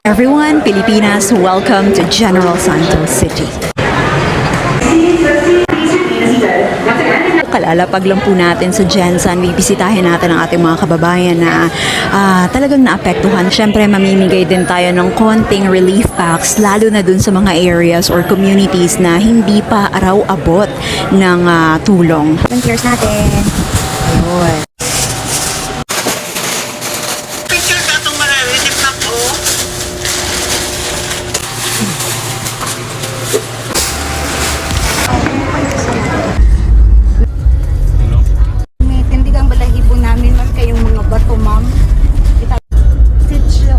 Everyone, Pilipinas, welcome to General Santos City. Kalalapag lang po natin sa Gensan, bibisitahin natin ang ating mga kababayan na talagang naapektuhan. Siyempre, mamimigay din tayo ng konting relief packs, lalo na dun sa mga areas or communities na hindi pa araw abot ng tulong. Volunteers natin. Ayun. Picture ka itong maliliit na po. May tindigang balahibo namin man kayong mga bato, ma'am.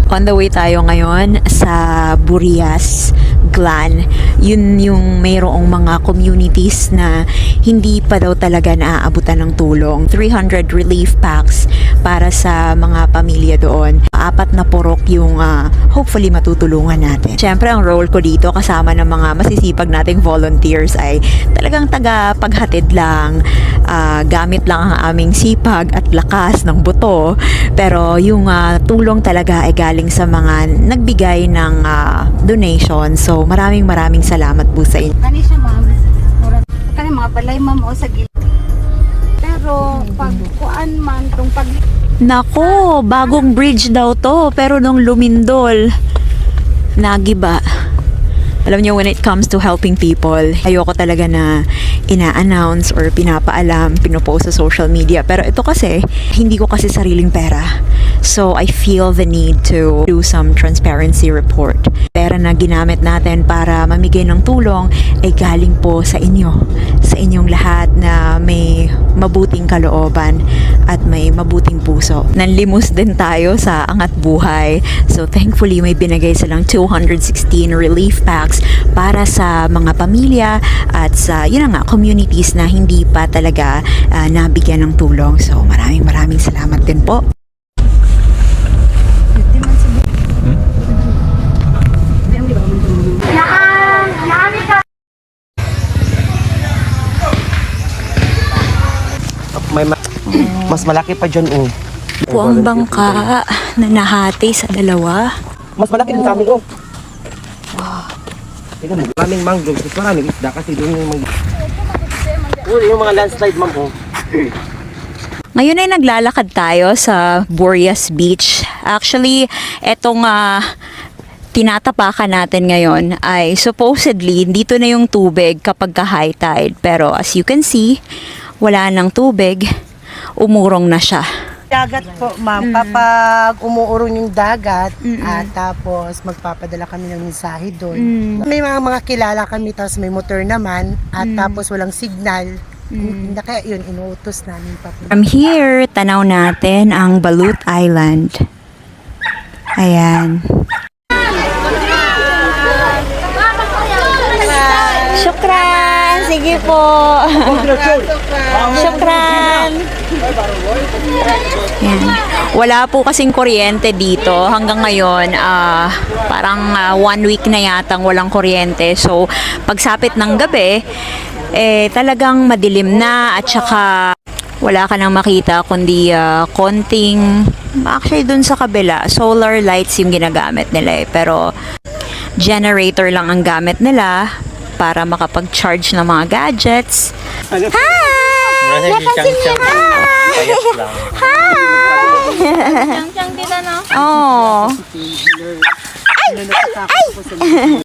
On the way tayo ngayon sa Burias Glan. Yun yung mayroong mga communities na hindi pa daw talaga naaabutan ng tulong. 300 relief packs para sa mga pamilya doon. 4 na purok yung hopefully matutulungan natin. Siyempre, ang role ko dito kasama ng mga masisipag nating volunteers ay talagang taga-paghatid lang. Gamit lang ang aming sipag at lakas ng buto. Pero yung tulong talaga ay galing sa mga nagbigay ng donation. So, maraming salamat po sa inyo. Kani siya, ma'am. Kani mga balay, ma'am, o sa gilid. Pero pag kuan man tong pag Nako, bagong bridge daw to. Pero nung lumindol, nagiba. Alam niyo, when it comes to helping people, ayoko talaga na ina-announce or pinapaalam, pinopost sa social media. Pero ito kasi, hindi ko kasi sariling pera. So, I feel the need to do some transparency report. Pera na ginamit natin para mamigay ng tulong ay galing po sa inyo. Sa inyong lahat na may mabuting kalooban at may mabuting puso. Nanlimos din tayo sa Angat Buhay. So, thankfully, may binigay silang 216 relief packs para sa mga pamilya at sa, yun na nga, communities na hindi pa talaga nabigyan ng tulong. So, maraming salamat din po. Mas malaki pa dyan, oh. Po ang bangka na nahati sa dalawa. Mas malaki din sa amin, oh. Tingnan mo, maraming mangrove. Mas maraming isda kasi doon yung yung mga landslide, ma'am, oh. Ngayon ay naglalakad tayo sa Burias Beach. Actually, etong tinatapakan natin ngayon ay supposedly dito na yung tubig kapag high tide. Pero as you can see, wala nang tubig. Umurong na siya. Dagat po, ma'am. Kapag umuurong yung dagat, at tapos magpapadala kami ng mensahe doon. May mga kilala kami, tapos may motor naman, at tapos walang signal. Na kaya yun, inuutos namin pa. From here, tanaw natin ang Balut Island. Ayan. Shukran! Sige po! Shukran! Ayan. Wala po kasing kuryente dito. Hanggang ngayon, parang 1 week na yatang walang kuryente. So, pagsapit ng gabi, talagang madilim na at saka wala ka nang makita kundi konting, actually dun sa kabila, solar lights yung ginagamit nila pero generator lang ang gamit nila para makapag-charge ng mga gadgets. Hi! Nakasin niya! Hi! Hi! Oh! Ay!